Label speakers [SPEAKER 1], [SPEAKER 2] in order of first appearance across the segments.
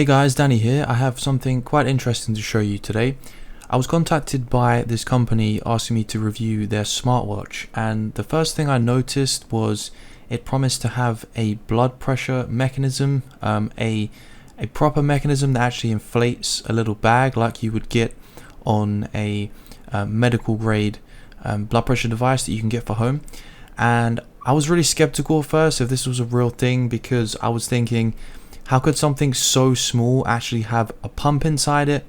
[SPEAKER 1] Hey guys, Danny here. I have something quite interesting to show you today. I was contacted by this company asking me to review their smartwatch, and the first thing I noticed was it promised to have a blood pressure mechanism, a proper mechanism that actually inflates a little bag like you would get on a medical grade blood pressure device that you can get for home. And I was really skeptical at first if this was a real thing, because I was thinking, how could something so small actually have a pump inside it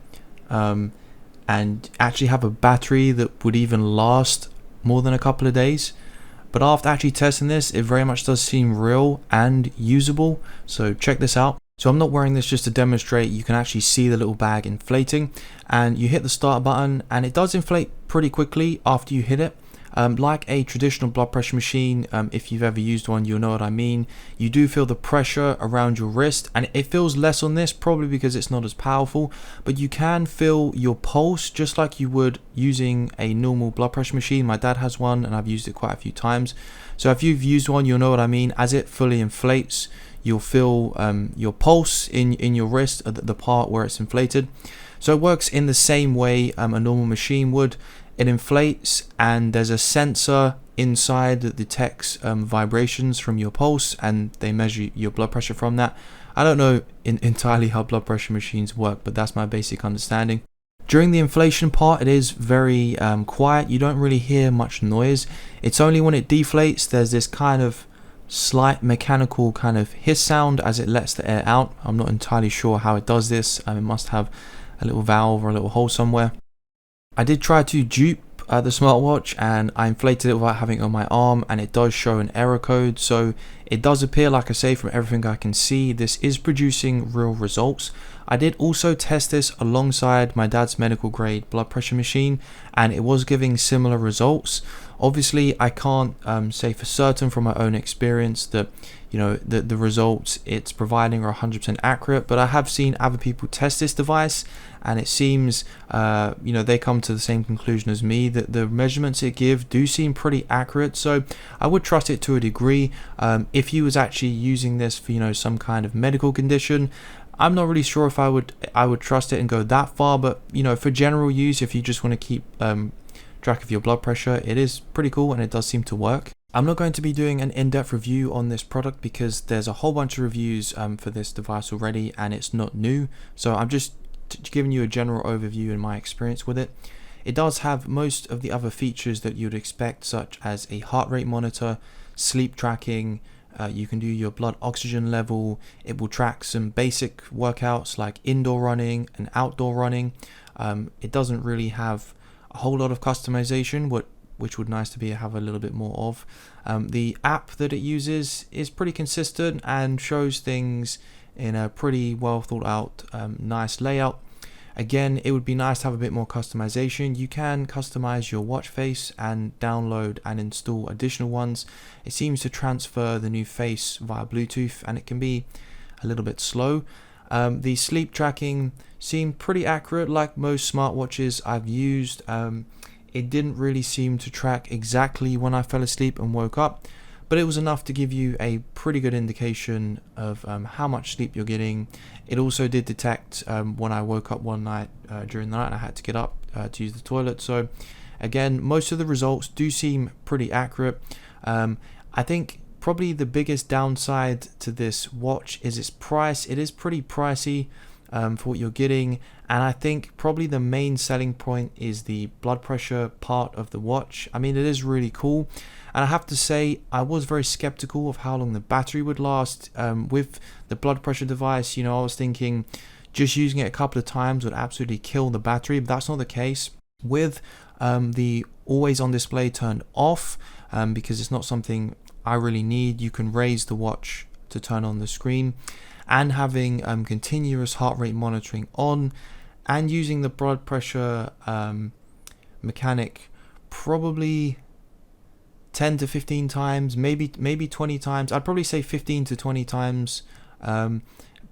[SPEAKER 1] and actually have a battery that would even last more than a couple of days? But after actually testing this, it very much does seem real and usable. So check this out. So I'm not wearing this just to demonstrate. You can actually see the little bag inflating, and you hit the start button and it does inflate pretty quickly after you hit it. Like a traditional blood pressure machine, if you've ever used one, you'll know what I mean. You do feel the pressure around your wrist, and it feels less on this, probably because it's not as powerful, but you can feel your pulse just like you would using a normal blood pressure machine. My dad has one and I've used it quite a few times. So if you've used one, you'll know what I mean. As it fully inflates, you'll feel your pulse in your wrist, the part where it's inflated. So it works in the same way a normal machine would. It inflates, and there's a sensor inside that detects vibrations from your pulse, and they measure your blood pressure from that. I don't know entirely how blood pressure machines work, but that's my basic understanding. During the inflation part, it is very quiet. You don't really hear much noise. It's only when it deflates, there's this kind of slight mechanical kind of hiss sound as it lets the air out. I'm not entirely sure how it does this. It must have a little valve or a little hole somewhere. I did try to dupe the smartwatch, and I inflated it without having it on my arm, and it does show an error code. So it does appear, like I say, from everything I can see, this is producing real results. I did also test this alongside my dad's medical grade blood pressure machine, and it was giving similar results. Obviously, I can't say for certain from my own experience that the results it's providing are 100% accurate, but I have seen other people test this device, and it seems they come to the same conclusion as me, that the measurements it gives do seem pretty accurate. So I would trust it to a degree. If you was actually using this for some kind of medical condition, I'm not really sure if I would trust it and go that far, but for general use, if you just want to keep track of your blood pressure, it is pretty cool and it does seem to work. I'm not going to be doing an in-depth review on this product because there's a whole bunch of reviews for this device already, and it's not new. So I'm just giving you a general overview in my experience with it. It does have most of the other features that you'd expect, such as a heart rate monitor, sleep tracking. You can do your blood oxygen level. It will track some basic workouts like indoor running and outdoor running. It doesn't really have a whole lot of customization, which would nice to have a little bit more of. The app that it uses is pretty consistent and shows things in a pretty well thought out, nice layout. Again, it would be nice to have a bit more customization. You can customize your watch face and download and install additional ones. It seems to transfer the new face via Bluetooth, and it can be a little bit slow. The sleep tracking seemed pretty accurate, like most smartwatches I've used. It didn't really seem to track exactly when I fell asleep and woke up, but it was enough to give you a pretty good indication of how much sleep you're getting. It also did detect when I woke up one night during the night and I had to get up to use the toilet. So again, most of the results do seem pretty accurate. I think probably the biggest downside to this watch is its price. It is pretty pricey for what you're getting, and I think probably the main selling point is the blood pressure part of the watch. I mean, it is really cool, and I have to say I was very skeptical of how long the battery would last with the blood pressure device. I was thinking just using it a couple of times would absolutely kill the battery, but that's not the case. With the always on display turned off, because it's not something I really need, you can raise the watch to turn on the screen, and having continuous heart rate monitoring on, and using the blood pressure mechanic probably 10 to 15 times, maybe 20 times. I'd probably say 15 to 20 times,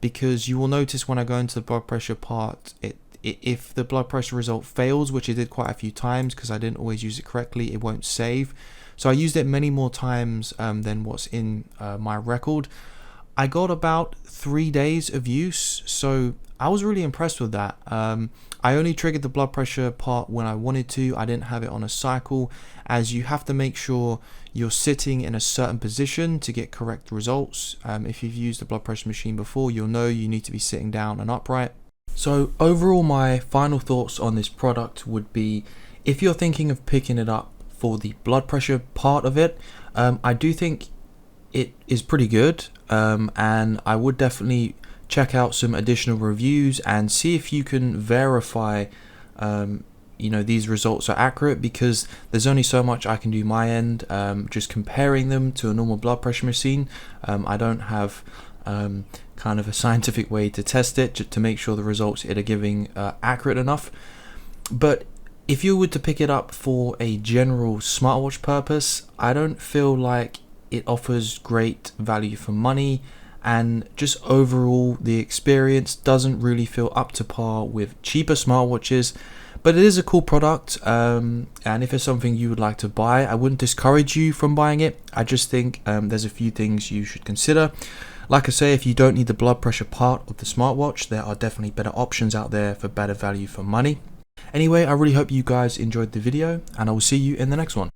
[SPEAKER 1] because you will notice when I go into the blood pressure part, if the blood pressure result fails, which it did quite a few times because I didn't always use it correctly, it won't save. So I used it many more times than what's in my record. I got about 3 days of use, so I was really impressed with that. I only triggered the blood pressure part when I wanted to. I didn't have it on a cycle, as you have to make sure you're sitting in a certain position to get correct results. If you've used a blood pressure machine before, you'll know you need to be sitting down and upright. So overall, my final thoughts on this product would be, if you're thinking of picking it up for the blood pressure part of it, I do think it is pretty good, and I would definitely check out some additional reviews and see if you can verify these results are accurate, because there's only so much I can do my end, just comparing them to a normal blood pressure machine. I don't have kind of a scientific way to test it to make sure the results it are giving are accurate enough. But if you were to pick it up for a general smartwatch purpose, I don't feel like it offers great value for money, and just overall the experience doesn't really feel up to par with cheaper smartwatches. But it is a cool product, and if it's something you would like to buy, I wouldn't discourage you from buying it. I just think there's a few things you should consider. Like I say, if you don't need the blood pressure part of the smartwatch, there are definitely better options out there for better value for money. Anyway, I really hope you guys enjoyed the video, and I will see you in the next one.